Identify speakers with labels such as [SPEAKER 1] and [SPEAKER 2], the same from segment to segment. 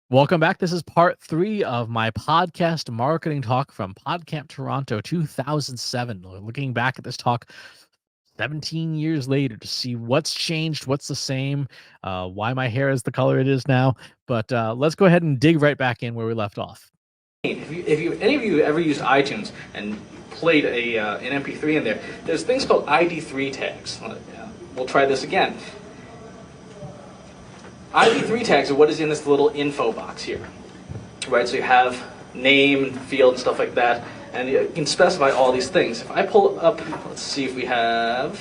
[SPEAKER 1] Welcome back. This is part 3 of my podcast marketing talk from PodCamp Toronto 2007. We're looking back at this talk 17 years later to see what's changed, what's the same, why my hair is the color it is now. But let's go ahead and dig right back in where we left off.
[SPEAKER 2] If any of you ever used iTunes and played an MP3 in there, there's things called ID3 tags. We'll try this again. ID3 tags are what is in this little info box here, right? So you have name, field, and stuff like that, and you can specify all these things. If I pull up, let's see if we have.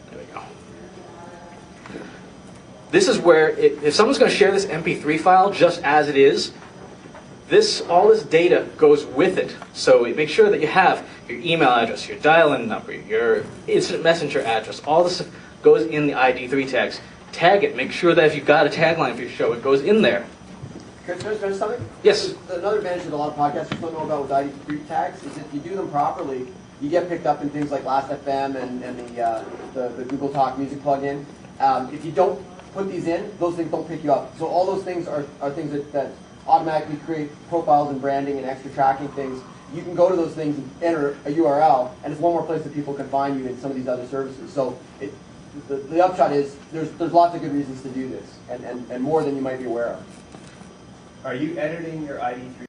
[SPEAKER 2] There we go. This is where, if someone's going to share this MP3 file just as it is, all this data goes with it. So make sure that you have your email address, your dial-in number, your instant messenger address, all this stuff goes in the ID3 tags. Tag it. Make sure that if you've got a tagline for your show, it goes in there.
[SPEAKER 3] Can I finish something?
[SPEAKER 2] Yes.
[SPEAKER 3] Another advantage that a lot of podcasters don't know about with ID3 tags is if you do them properly, you get picked up in things like Last.fm and the Google Talk music plugin. If you don't put these in, those things don't pick you up. So all those things are things that automatically create profiles and branding and extra tracking things. You can go to those things and enter a URL, and it's one more place that people can find you in some of these other services. So the upshot is there's lots of good reasons to do this, and more than you might be aware of.
[SPEAKER 4] Are you editing your ID3?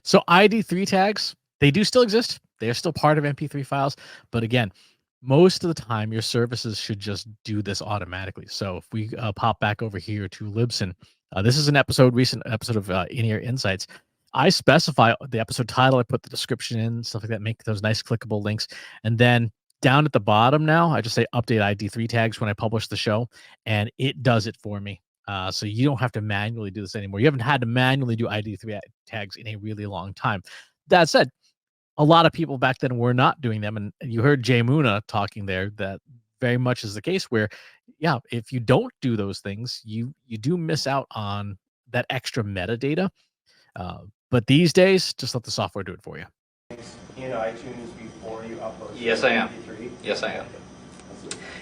[SPEAKER 1] So ID3 tags, they do still exist. They are still part of MP3 files. But again, most of the time, your services should just do this automatically. So if we pop back over here to Libsyn, this is an recent episode of In-Ear Insights. I specify the episode title. I put the description in, stuff like that, make those nice clickable links. And then down at the bottom now, I just say update ID3 tags when I publish the show, and it does it for me. So you don't have to manually do this anymore. You haven't had to manually do ID3 tags in a really long time. That said, a lot of people back then were not doing them. And you heard Jay Muna talking there that very much is the case where, yeah, if you don't do those things, you do miss out on that extra metadata. But these days, just let the software do it for you.
[SPEAKER 4] In iTunes before you upload.
[SPEAKER 2] Yes, I am.
[SPEAKER 4] MP3?
[SPEAKER 2] Yes, I am.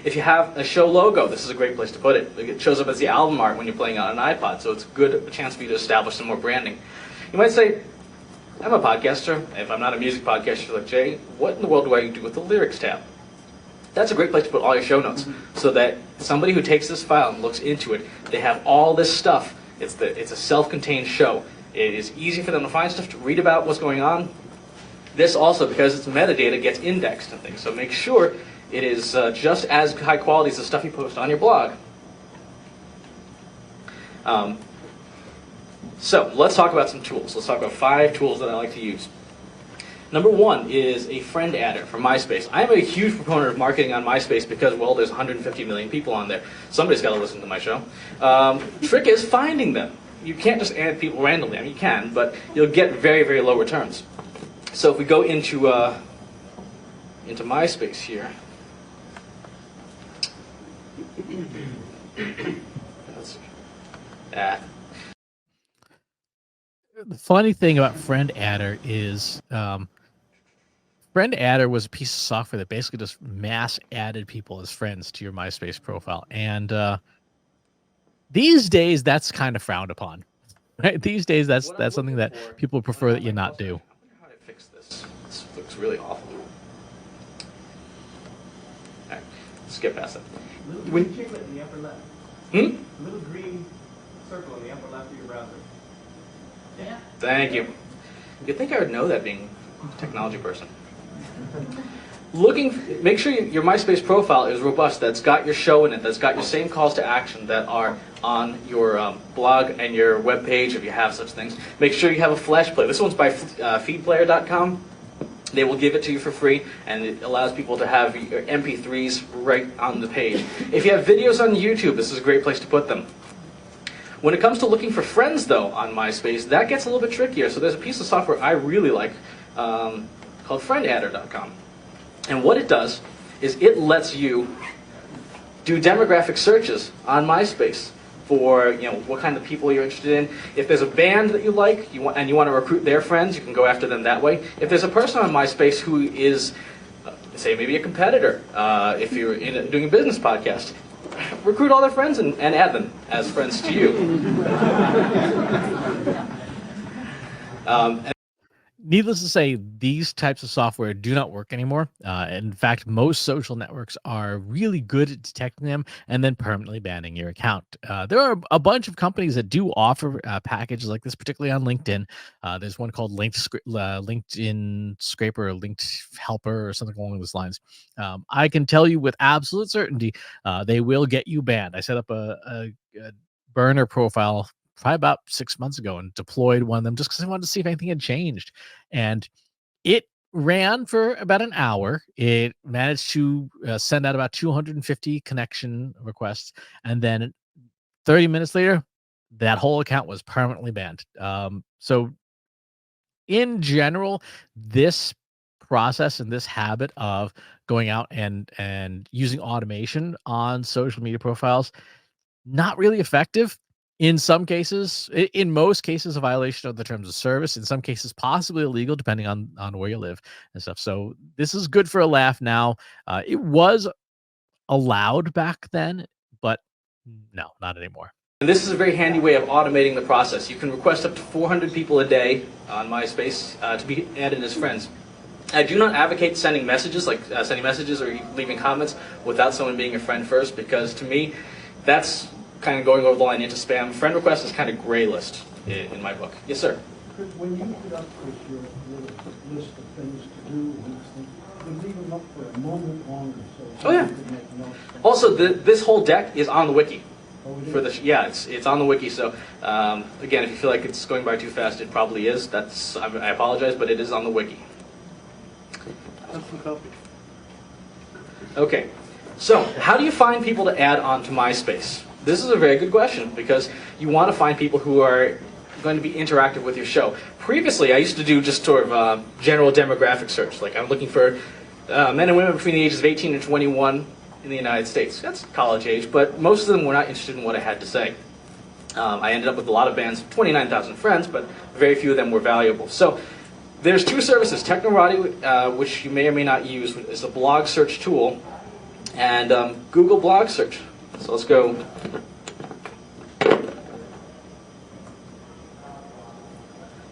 [SPEAKER 2] If you have a show logo, this is a great place to put it. It shows up as the album art when you're playing on an iPod, so it's a chance for you to establish some more branding. You might say, I'm a podcaster. If I'm not a music podcaster like Jay, what in the world do I do with the lyrics tab? That's a great place to put all your show notes, so that somebody who takes this file and looks into it, they have all this stuff. It's a self-contained show. It is easy for them to find stuff, to read about what's going on. This also, because it's metadata, gets indexed and things. So make sure it is just as high quality as the stuff you post on your blog. So let's talk about some tools. Let's talk about 5 tools that I like to use. Number 1 is a friend adder from MySpace. I'm a huge proponent of marketing on MySpace because, well, there's 150 million people on there. Somebody's got to listen to my show. Trick is finding them. You can't just add people randomly. I mean, you can, but you'll get very, very low returns. So if we go into MySpace here,
[SPEAKER 1] The funny thing about Friend Adder is Friend Adder was a piece of software that basically just mass added people as friends to your MySpace profile. And these days, that's kind of frowned upon. Right? These days, that's something that people prefer that you not do.
[SPEAKER 2] I wonder how to fix this. This looks really awful. All right, skip past that.
[SPEAKER 4] Little green chiclet in the upper left. Little green circle in the upper left of your browser. Yeah.
[SPEAKER 2] Thank you. You'd think I would know that, being a technology person. Make sure your MySpace profile is robust, that's got your show in it, that's got your same calls to action that are on your blog and your web page, if you have such things. Make sure you have a Flash player. This one's by feedplayer.com. They will give it to you for free, and it allows people to have your MP3s right on the page. If you have videos on YouTube, this is a great place to put them. When it comes to looking for friends, though, on MySpace, that gets a little bit trickier. So there's a piece of software I really like called friendadder.com. And what it does is it lets you do demographic searches on MySpace for what kind of people you're interested in. If there's a band that you like and you want to recruit their friends, you can go after them that way. If there's a person on MySpace who is, say, maybe a competitor, if you're doing a business podcast, recruit all their friends and add them as friends to you. And
[SPEAKER 1] Needless to say, these types of software do not work anymore. In fact, most social networks are really good at detecting them and then permanently banning your account. There are a bunch of companies that do offer packages like this, particularly on LinkedIn. There's one called LinkedIn Scraper or Linked Helper or something along those lines. I can tell you with absolute certainty, they will get you banned. I set up a burner profile probably about 6 months ago and deployed one of them just because I wanted to see if anything had changed. And it ran for about an hour. It managed to send out about 250 connection requests. And then 30 minutes later, that whole account was permanently banned. So in general, this process and this habit of going out and using automation on social media profiles, not really effective. In some cases, in most cases, a violation of the terms of service. In some cases, possibly illegal, depending on where you live and stuff. So this is good for a laugh now. It was allowed back then, but no, not anymore.
[SPEAKER 2] this is a very handy way of automating the process. You can request up to 400 people a day on MySpace to be added as friends. I do not advocate sending messages, like sending messages or leaving comments without someone being a friend first, because to me, that's kind of going over the line into spam. Friend request is kind of gray list in my book. Yes, sir?
[SPEAKER 5] Because when you put up with your list of things to do, you leave them up for a moment longer. So
[SPEAKER 2] Oh, yeah.
[SPEAKER 5] you can make notes.
[SPEAKER 2] Also, this whole deck is on the wiki.
[SPEAKER 5] Oh, it
[SPEAKER 2] For
[SPEAKER 5] is?
[SPEAKER 2] the yeah, it's on the wiki. So again, if you feel like it's going by too fast, it probably is. I apologize, but it is on the wiki. Okay, so how do you find people to add onto MySpace? This is a very good question because you want to find people who are going to be interactive with your show. Previously, I used to do just sort of general demographic search. Like I'm looking for men and women between the ages of 18 and 21 in the United States. That's college age, but most of them were not interested in what I had to say. I ended up with a lot of bands, 29,000 friends, but very few of them were valuable. So there's two services, Technorati, which you may or may not use, is a blog search tool, and Google Blog Search. So let's go.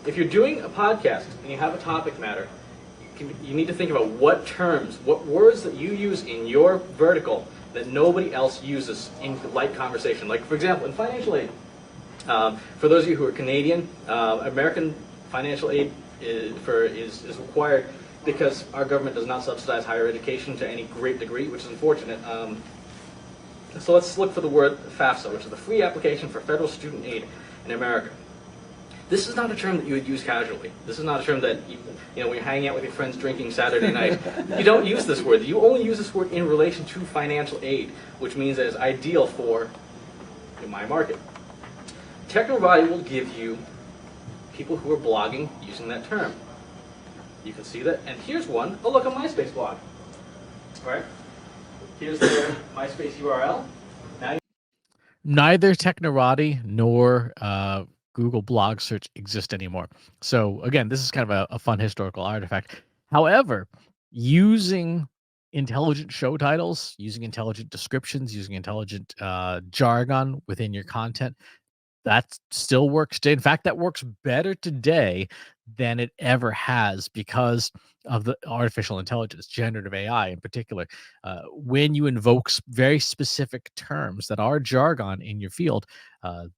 [SPEAKER 2] If you're doing a podcast and you have a topic matter, you need to think about what terms, what words that you use in your vertical that nobody else uses in light conversation. Like, for example, in financial aid, for those of you who are Canadian, American financial aid is required because our government does not subsidize higher education to any great degree, which is unfortunate. So let's look for the word FAFSA, which is the Free Application for Federal Student Aid in America. This is not a term that you would use casually. This is not a term that, when you're hanging out with your friends drinking Saturday night, you don't use this word. You only use this word in relation to financial aid, which means that it's ideal for my market. Technovati will give you people who are blogging using that term. You can see that, and here's one. Oh, look, a MySpace blog. All right. Here's their MySpace URL. Now
[SPEAKER 1] Neither Technorati nor Google Blog Search exist anymore. So again, this is kind of a fun historical artifact. However, using intelligent show titles, using intelligent descriptions, using intelligent jargon within your content, that still works today. In fact, that works better today than it ever has because of the artificial intelligence, generative AI in particular. When you invoke very specific terms that are jargon in your field,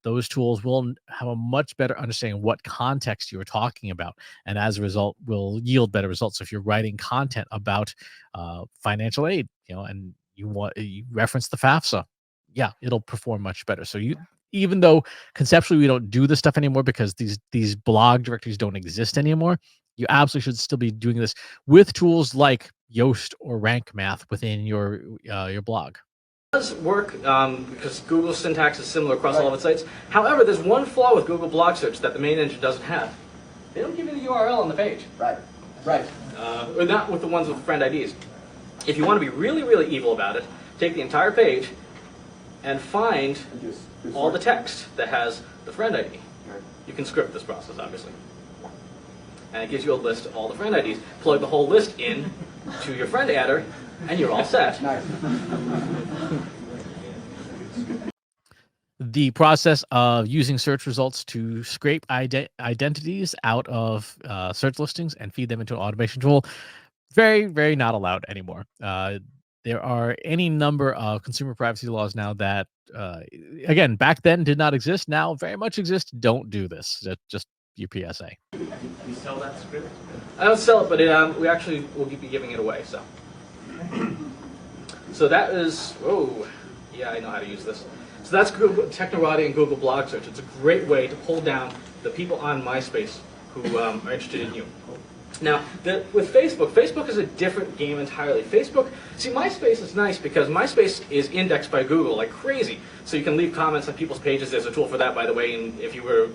[SPEAKER 1] those tools will have a much better understanding of what context you are talking about, and as a result, will yield better results. So if you're writing content about financial aid, and you reference the FAFSA, yeah, it'll perform much better. So even though conceptually we don't do this stuff anymore because these blog directories don't exist anymore, you absolutely should still be doing this with tools like Yoast or Rank Math within your blog.
[SPEAKER 2] it does work because Google's syntax is similar across all of its sites. However, there's one flaw with Google Blog Search that the main engine doesn't have. They don't give you the URL on the page.
[SPEAKER 3] Right. Right.
[SPEAKER 2] Or not with the ones with friend IDs. If you want to be really, really evil about it, take the entire page and find all the text that has the friend ID.
[SPEAKER 3] Right.
[SPEAKER 2] You can script this process, obviously. And it gives you a list of all the friend IDs. Plug the whole list in to your friend adder, and you're all set.
[SPEAKER 3] Nice.
[SPEAKER 1] The process of using search results to scrape identities out of search listings and feed them into an automation tool, very, very not allowed anymore. There are any number of consumer privacy laws now that, again, back then did not exist. Now very much exist. Don't do this. Just your PSA.
[SPEAKER 4] You sell that script?
[SPEAKER 2] I don't sell it, but we actually will be giving it away. So that is, oh, yeah, I know how to use this. So that's Google Technorati and Google Blog Search. It's a great way to pull down the people on MySpace who are interested in you. Now, with Facebook, Facebook is a different game entirely. Facebook, see, MySpace is nice because MySpace is indexed by Google like crazy. So you can leave comments on people's pages. There's a tool for that, by the way. And if you were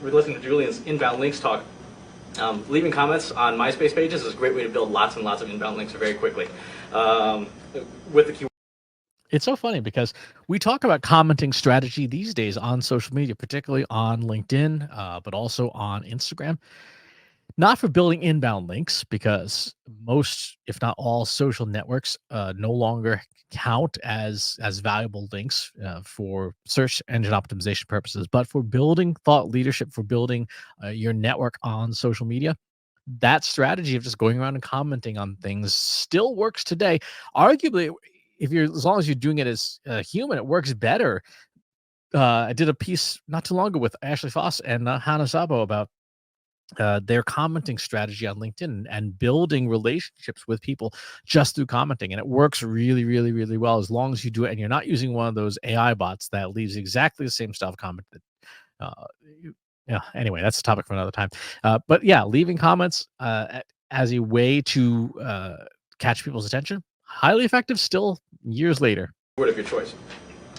[SPEAKER 2] listening to Julian's inbound links talk, leaving comments on MySpace pages is a great way to build lots and lots of inbound links very quickly with the keyword.
[SPEAKER 1] It's so funny because we talk about commenting strategy these days on social media, particularly on LinkedIn, but also on Instagram. Not for building inbound links, because most, if not all, social networks no longer count as valuable links for search engine optimization purposes, but for building thought leadership, for building your network on social media. That strategy of just going around and commenting on things still works today. Arguably, as long as you're doing it as a human, it works better. I did a piece not too long ago with Ashley Foss and Hannah Sabo about their commenting strategy on LinkedIn and building relationships with people just through commenting. And it works really, really, really well as long as you do it and you're not using one of those AI bots that leaves exactly the same stuff commented. Yeah, anyway, that's a topic for another time. But yeah, leaving comments as a way to catch people's attention, highly effective still years later.
[SPEAKER 2] Word of your choice.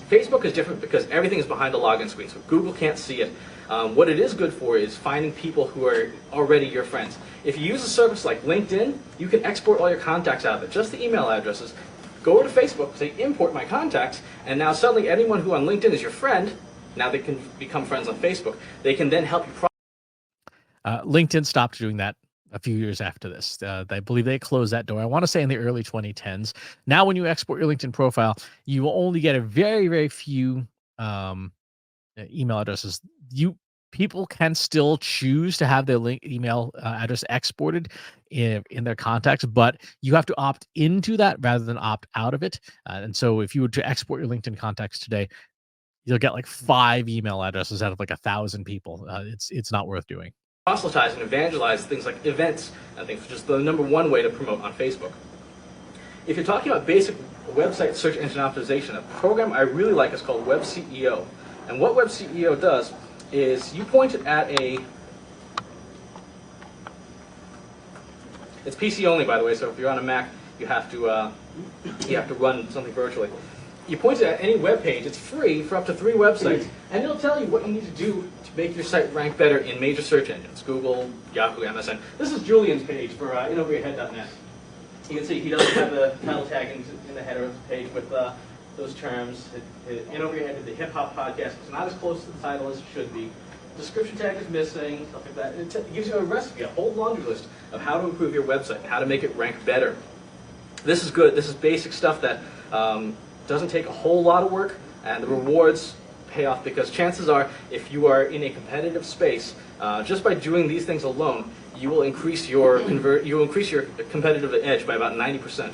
[SPEAKER 2] Facebook is different because everything is behind a login screen, so Google can't see it. What it is good for is finding people who are already your friends. If you use a service like LinkedIn, you can export all your contacts out of it, just the email addresses. Go over to Facebook, say import my contacts, and now suddenly anyone who on LinkedIn is your friend, now they can become friends on Facebook. They can then help you.
[SPEAKER 1] LinkedIn stopped doing that a few years after this. I believe they closed that door. I want to say in the early 2010s. Now, when you export your LinkedIn profile, you will only get a very, very few email addresses. People can still choose to have their email address exported in their contacts, but you have to opt into that rather than opt out of it. And so if you were to export your LinkedIn contacts today, you'll get like 5 email addresses out of like 1,000 people. It's not worth doing.
[SPEAKER 2] Proselytize and evangelize things like events and things, which is the #1 way to promote on Facebook. If you're talking about basic website search engine optimization, a program I really like is called Web CEO. And what Web CEO does is you point it at it's PC only, by the way, so if you're on a Mac, you have to run something virtually. You point it at any web page. It's free for up to 3 websites, and it'll tell you what you need to do to make your site rank better in major search engines: Google, Yahoo, MSN. This is Julian's page for inoveryourhead.net. You can see he doesn't have the title tag in the header of the page with those terms. In Over Your Head to the Hip Hop Podcast. It's not as close to the title as it should be. Description tag is missing, stuff like that. It gives you a recipe, a whole laundry list of how to improve your website and how to make it rank better. This is good. This is basic stuff that doesn't take a whole lot of work, and the rewards pay off because chances are, if you are in a competitive space, just by doing these things alone, you will increase your competitive edge by about 90%.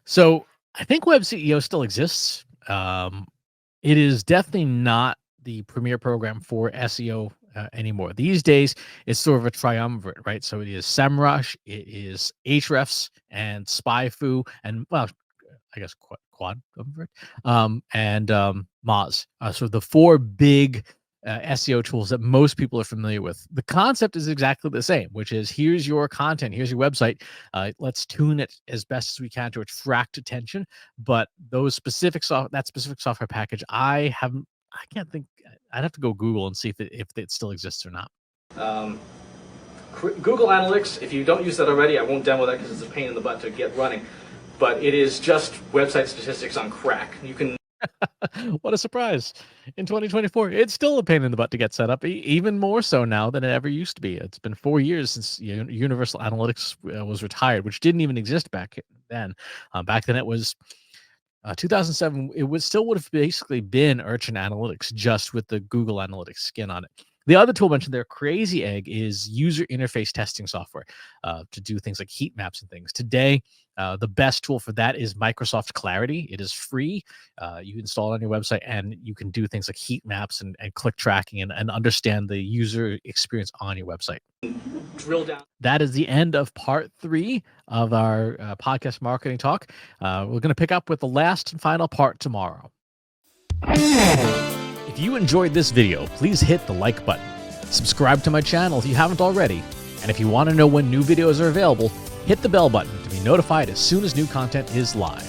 [SPEAKER 1] So I think Web CEO still exists. It is definitely not the premier program for SEO anymore. These days, it's sort of a triumvirate, right? So it is SEMrush, it is Ahrefs, and SpyFu, and well, I guess quadumvirate, and Moz. So the 4 big SEO tools that most people are familiar with. The concept is exactly the same, which is here's your content, here's your website. Let's tune it as best as we can to attract attention. But that specific software package, I can't think. I'd have to go Google and see if it still exists or not.
[SPEAKER 2] Google Analytics, if you don't use that already, I won't demo that because it's a pain in the butt to get running. But it is just website statistics on crack. You can.
[SPEAKER 1] What a surprise. In 2024, it's still a pain in the butt to get set up, even more so now than it ever used to be. It's been 4 years since Universal Analytics was retired, which didn't even exist back then. Back then, it was 2007, it would have basically been Urchin Analytics, just with the Google Analytics skin on it. The other tool mentioned there, Crazy Egg, is user interface testing software to do things like heat maps and things. Today, the best tool for that is Microsoft Clarity. It is free. You install it on your website, and you can do things like heat maps and click tracking and understand the user experience on your website.
[SPEAKER 2] Drill down.
[SPEAKER 1] That is the end of part 3 of our podcast marketing talk. We're going to pick up with the last and final part tomorrow. If you enjoyed this video, please hit the like button. Subscribe to my channel if you haven't already. And if you want to know when new videos are available, hit the bell button to be notified as soon as new content is live.